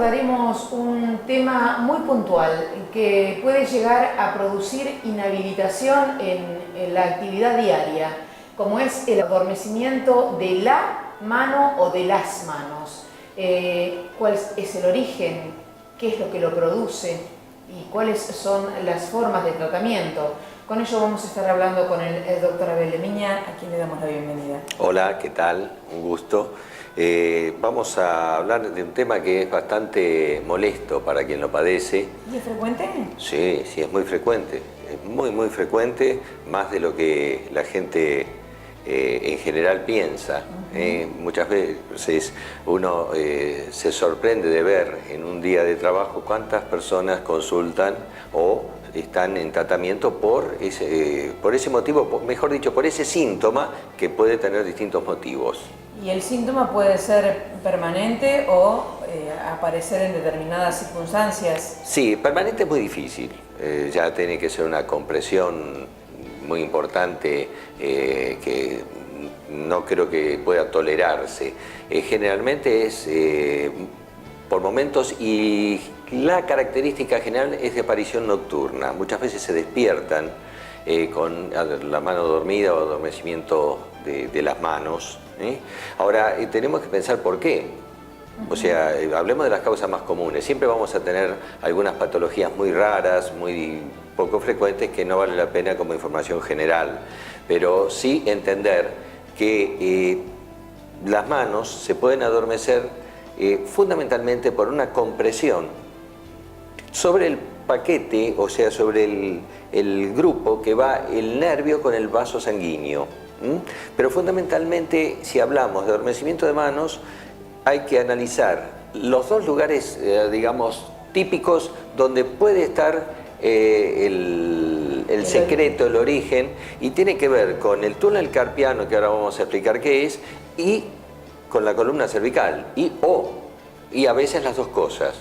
abordaremos un tema muy puntual que puede llegar a producir inhabilitación en la actividad diaria, como es el adormecimiento de la mano o de las manos. ¿Cuál es el origen? ¿Qué es lo que lo produce? ¿Y cuáles son las formas de tratamiento? Con ello vamos a estar hablando con el doctor Abel Lemiña, a quien le damos la bienvenida. Hola, ¿qué tal? Un gusto. Vamos a hablar de un tema que es bastante molesto para quien lo padece. ¿Y es frecuente? Sí, es muy frecuente. Es muy frecuente, más de lo que la gente en general piensa. Muchas veces uno se sorprende de ver en un día de trabajo cuántas personas consultan o están en tratamiento por ese motivo, mejor dicho, por ese síntoma que puede tener distintos motivos. ¿Y el síntoma puede ser permanente o aparecer en determinadas circunstancias? Sí, permanente es muy difícil. Ya tiene que ser una compresión muy importante que no creo que pueda tolerarse. Generalmente es por momentos, y la característica general es de aparición nocturna. Muchas veces se despiertan con la mano dormida o adormecimiento de las manos. Ahora, tenemos que pensar por qué. O sea, hablemos de las causas más comunes. Siempre vamos a tener algunas patologías muy raras, muy poco frecuentes, que no vale la pena como información general. Pero sí entender que las manos se pueden adormecer fundamentalmente por una compresión sobre el paquete, o sea, sobre el grupo que va el nervio con el vaso sanguíneo. Pero fundamentalmente, si hablamos de adormecimiento de manos, hay que analizar los dos lugares, digamos, típicos donde puede estar el secreto, el origen, y tiene que ver con el túnel carpiano, que ahora vamos a explicar qué es, y con la columna cervical, y a veces las dos cosas.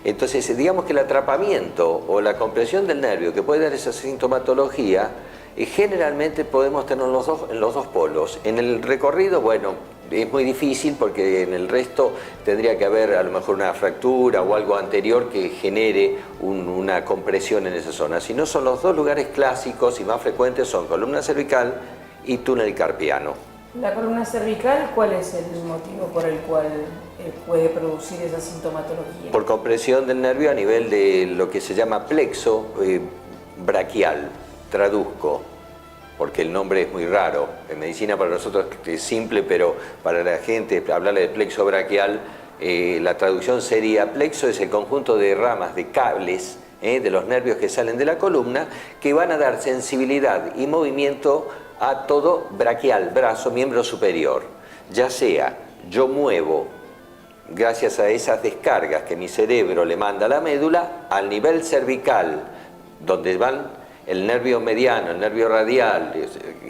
Entonces, digamos que el atrapamiento o la compresión del nervio que puede dar esa sintomatología, generalmente podemos tener en los dos polos. En el recorrido, bueno, es muy difícil porque en el resto tendría que haber a lo mejor una fractura o algo anterior que genere una compresión en esa zona. Si no, son los dos lugares clásicos y más frecuentes son columna cervical y túnel carpiano. La columna cervical, ¿cuál es el motivo por el cual puede producir esa sintomatología? Por compresión del nervio a nivel de lo que se llama plexo braquial. Traduzco, porque el nombre es muy raro. En medicina para nosotros es simple, pero para la gente hablarle de plexo braquial, la traducción sería: plexo es el conjunto de ramas, de cables, de los nervios que salen de la columna, que van a dar sensibilidad y movimiento a todo braquial, brazo, miembro superior. Ya sea yo muevo, gracias a esas descargas que mi cerebro le manda a la médula, al nivel cervical, donde van el nervio mediano, el nervio radial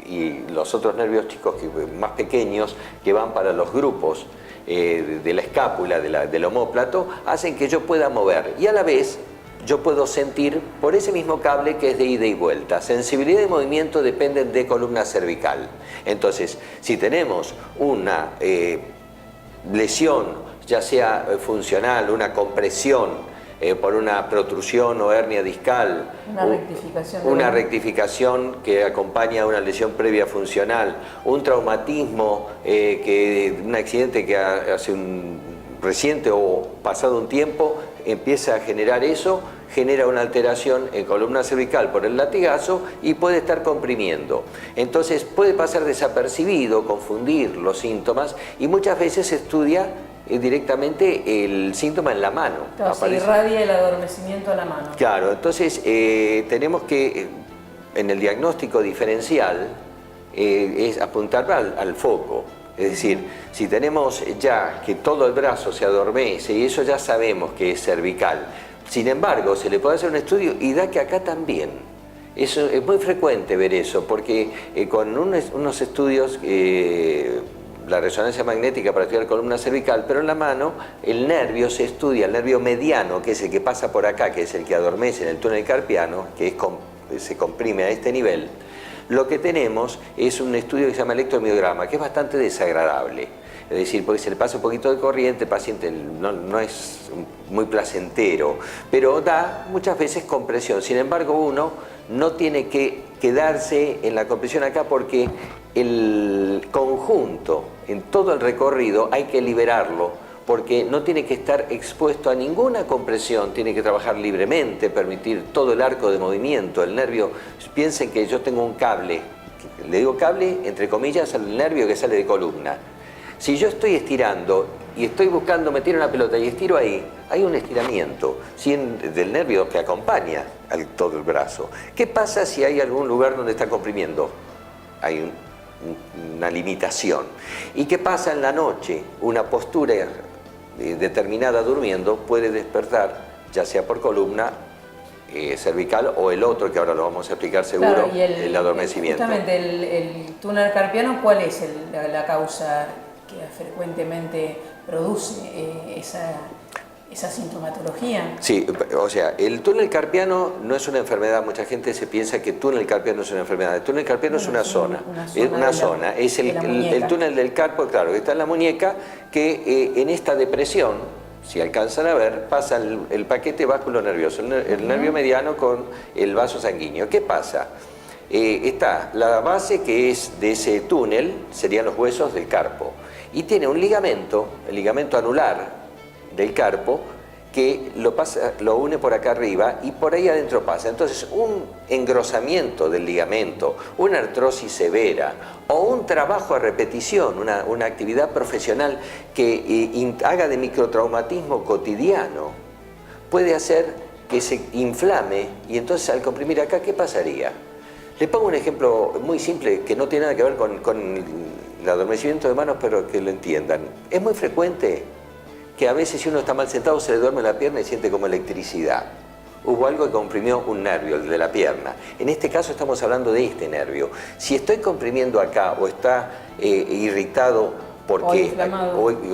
y los otros nervios chicos más pequeños que van para los grupos de la escápula, del omóplato, hacen que yo pueda mover, y a la vez yo puedo sentir por ese mismo cable que es de ida y vuelta. Sensibilidad y movimiento dependen de columna cervical. Entonces, si tenemos una lesión, ya sea funcional, una compresión por una protrusión o hernia discal, una rectificación que acompaña a una lesión previa funcional, un traumatismo, un accidente que hace reciente o pasado un tiempo empieza a generar eso, genera una alteración en columna cervical por el latigazo y puede estar comprimiendo. Entonces puede pasar desapercibido, confundir los síntomas, y muchas veces se estudia directamente el síntoma en la mano. Claro, se irradia el adormecimiento a la mano. Claro, entonces tenemos que, en el diagnóstico diferencial, es apuntar al foco. Es decir, si tenemos ya que todo el brazo se adormece, y eso ya sabemos que es cervical, sin embargo, se le puede hacer un estudio y da que acá también. Eso es muy frecuente ver eso, porque con unos estudios, la resonancia magnética para estudiar columna cervical, pero en la mano el nervio se estudia, el nervio mediano, que es el que pasa por acá, que es el que adormece en el túnel carpiano, que se comprime a este nivel. lo que tenemos es un estudio que se llama electromiograma, que es bastante desagradable. Es decir, porque se le pasa un poquito de corriente, el paciente no es muy placentero, pero da muchas veces compresión. Sin embargo, uno no tiene que quedarse en la compresión acá porque el conjunto, en todo el recorrido, hay que liberarlo, porque no tiene que estar expuesto a ninguna compresión, tiene que trabajar libremente, permitir todo el arco de movimiento. El nervio, piensen que yo tengo un cable, le digo cable, entre comillas, al nervio que sale de columna. Si yo estoy estirando y estoy buscando meter una pelota y estiro ahí, hay un estiramiento del nervio que acompaña todo el brazo. ¿Qué pasa si hay algún lugar donde está comprimiendo? Hay una limitación. ¿Y qué pasa en la noche? Una postura determinada durmiendo puede despertar, ya sea por columna cervical o el otro, que ahora lo vamos a explicar seguro, claro, y el adormecimiento. Justamente el túnel carpiano, ¿cuál es la causa que frecuentemente produce esa sintomatología? Sí, o sea, el túnel carpiano no es una enfermedad. Mucha gente se piensa que el túnel carpiano es una enfermedad. El túnel carpiano es una zona. Es una zona. Es el túnel del carpo, claro, que está en la muñeca, que en esta depresión, si alcanzan a ver, pasa el paquete báculo nervioso, el nervio mediano con el vaso sanguíneo. ¿Qué pasa? Está la base que es de ese túnel, serían los huesos del carpo, y tiene un ligamento, el ligamento anular del carpo, que lo une por acá arriba y por ahí adentro pasa. Entonces, un engrosamiento del ligamento, una artrosis severa o un trabajo a repetición, una actividad profesional que haga de microtraumatismo cotidiano, puede hacer que se inflame, y entonces al comprimir acá, ¿qué pasaría? Le pongo un ejemplo muy simple que no tiene nada que ver con el adormecimiento de manos, pero que lo entiendan. Es muy frecuente que a veces si uno está mal sentado se le duerme la pierna y siente como electricidad. Hubo algo que comprimió un nervio, el de la pierna. En este caso estamos hablando de este nervio. Si estoy comprimiendo acá o está irritado o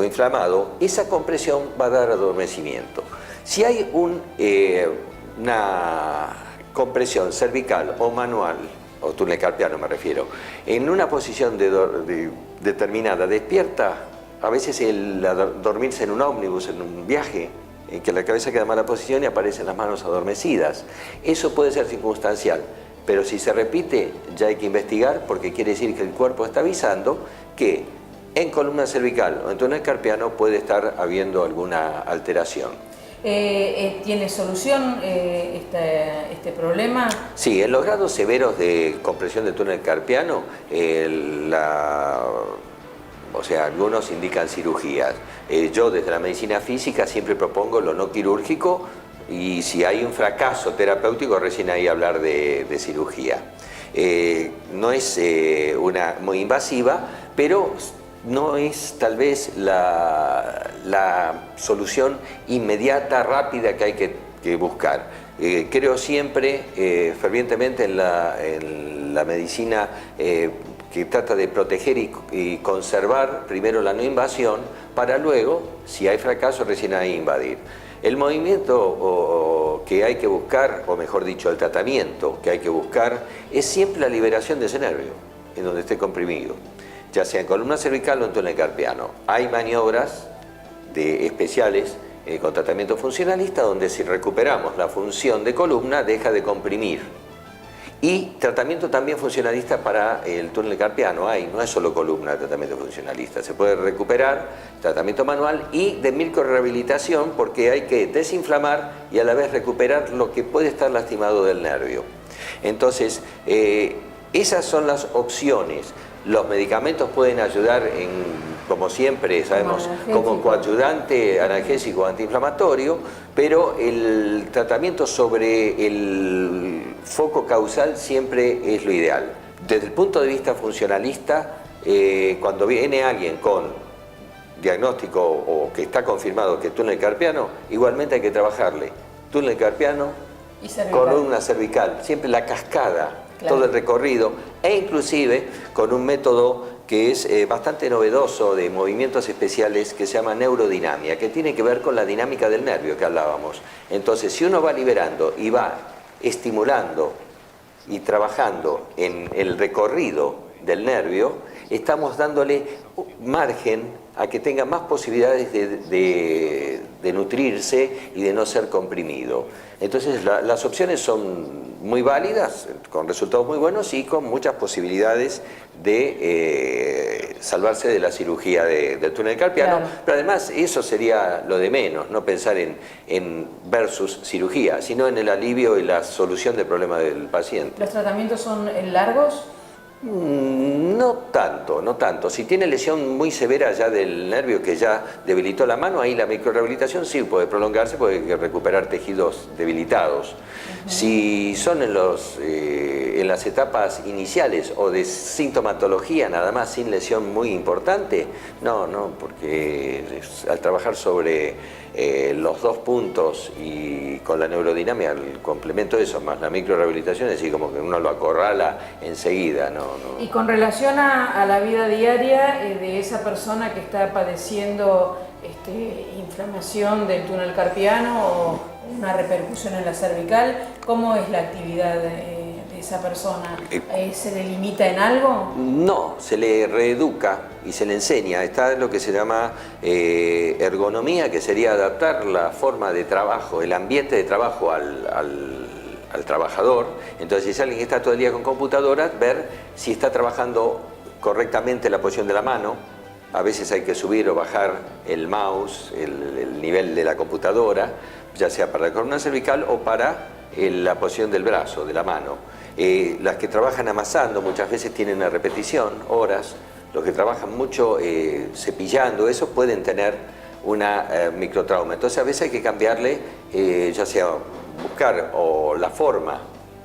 inflamado, esa compresión va a dar adormecimiento. Si hay una compresión cervical o manual, o túnel carpiano me refiero, en una posición determinada, despierta a veces el dormirse en un ómnibus, en un viaje, en que la cabeza queda en mala posición y aparecen las manos adormecidas. Eso puede ser circunstancial, pero si se repite ya hay que investigar, porque quiere decir que el cuerpo está avisando que en columna cervical o en túnel carpiano puede estar habiendo alguna alteración. ¿Tiene solución este problema? Sí, en los grados severos de compresión del túnel carpiano, o sea, algunos indican cirugías. Yo desde la medicina física siempre propongo lo no quirúrgico, y si hay un fracaso terapéutico recién ahí hablar de cirugía. No es muy invasiva, pero no es tal vez la solución inmediata, rápida que hay que buscar. Creo siempre fervientemente en la medicina que trata de proteger y conservar primero la no invasión, para luego, si hay fracaso, recién ahí invadir. El movimiento que hay que buscar, o mejor dicho, el tratamiento que hay que buscar, es siempre la liberación de ese nervio, en donde esté comprimido, ya sea en columna cervical o en túnel carpiano. Hay maniobras especiales con tratamiento funcionalista, donde si recuperamos la función de columna, deja de comprimir. Y tratamiento también funcionalista para el túnel carpiano no es solo columna de tratamiento funcionalista, se puede recuperar, tratamiento manual y de microrehabilitación, porque hay que desinflamar y a la vez recuperar lo que puede estar lastimado del nervio. Entonces, esas son las opciones. Los medicamentos pueden ayudar como siempre sabemos, como coadyuvante analgésico antiinflamatorio, pero el tratamiento sobre el foco causal siempre es lo ideal. Desde el punto de vista funcionalista, cuando viene alguien con diagnóstico o que está confirmado que es túnel carpiano, igualmente hay que trabajarle túnel carpiano y columna cervical, siempre la cascada. Claro. Todo el recorrido, e inclusive con un método que es bastante novedoso de movimientos especiales que se llama neurodinamia, que tiene que ver con la dinámica del nervio que hablábamos. Entonces, si uno va liberando y va estimulando y trabajando en el recorrido del nervio, estamos dándole margen a que tenga más posibilidades de nutrirse y de no ser comprimido. Entonces las opciones son muy válidas, con resultados muy buenos y con muchas posibilidades de salvarse de la cirugía del túnel carpiano, claro. Pero además eso sería lo de menos, no pensar en versus cirugía, sino en el alivio y la solución del problema del paciente. ¿Los tratamientos son largos? No tanto, no tanto. Si tiene lesión muy severa ya del nervio que ya debilitó la mano, ahí la microrehabilitación sí puede prolongarse, puede recuperar tejidos debilitados. Si son en las etapas iniciales o de sintomatología nada más, sin lesión muy importante, no, porque al trabajar sobre los dos puntos y con la neurodinamia, el complemento de eso, más la microrehabilitación, es decir, como que uno lo acorrala enseguida, ¿no? Y con relación a la vida diaria de esa persona que está padeciendo inflamación del túnel carpiano o una repercusión en la cervical, ¿cómo es la actividad de esa persona? ¿Se le limita en algo? No, se le reeduca y se le enseña. Está lo que se llama ergonomía, que sería adaptar la forma de trabajo, el ambiente de trabajo al trabajador. Entonces, si es alguien que está todo el día con computadora, ver si está trabajando correctamente la posición de la mano. A veces hay que subir o bajar el mouse, el nivel de la computadora, ya sea para la columna cervical o para la posición del brazo, de la mano. Las que trabajan amasando muchas veces tienen una repetición, horas. Los que trabajan mucho cepillando, eso pueden tener una microtrauma. Entonces a veces hay que cambiarle, ya sea buscar o la forma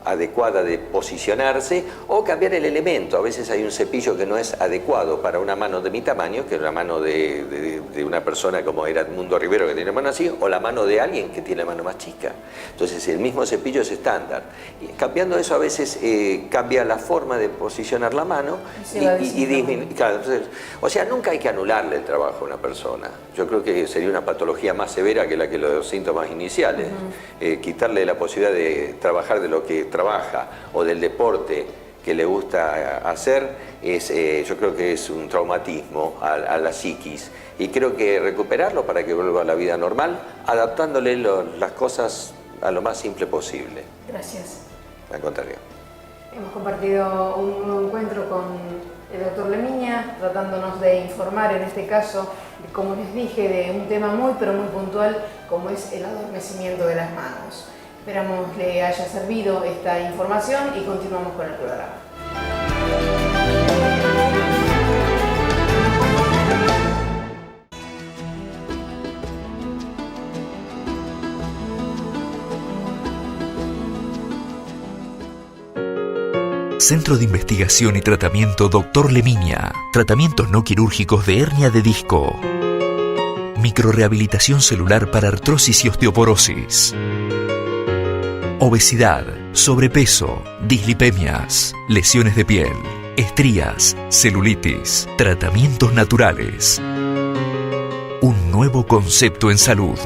adecuada de posicionarse o cambiar el elemento. A veces hay un cepillo que no es adecuado para una mano de mi tamaño, que es la mano de una persona como era Edmundo Rivero, que tiene mano así, o la mano de alguien que tiene mano más chica. Entonces el mismo cepillo es estándar. Y cambiando eso a veces cambia la forma de posicionar la mano y disminuye. Claro, entonces, o sea, nunca hay que anularle el trabajo a una persona. Yo creo que sería una patología más severa que la que los síntomas iniciales. Quitarle la posibilidad de trabajar de lo que trabaja o del deporte que le gusta hacer, yo creo que es un traumatismo a la psiquis. Y creo que recuperarlo para que vuelva a la vida normal, adaptándole las cosas a lo más simple posible. Gracias. Al contrario. Hemos compartido un nuevo encuentro con el doctor Lemiña, tratándonos de informar, en este caso, como les dije, de un tema muy pero muy puntual, como es el adormecimiento de las manos. Esperamos le haya servido esta información y continuamos con el programa. Centro de Investigación y Tratamiento Dr. Lemiña. Tratamientos no quirúrgicos de hernia de disco. Microrehabilitación celular para artrosis y osteoporosis. Obesidad, sobrepeso, dislipemias, lesiones de piel, estrías, celulitis, tratamientos naturales. Un nuevo concepto en salud.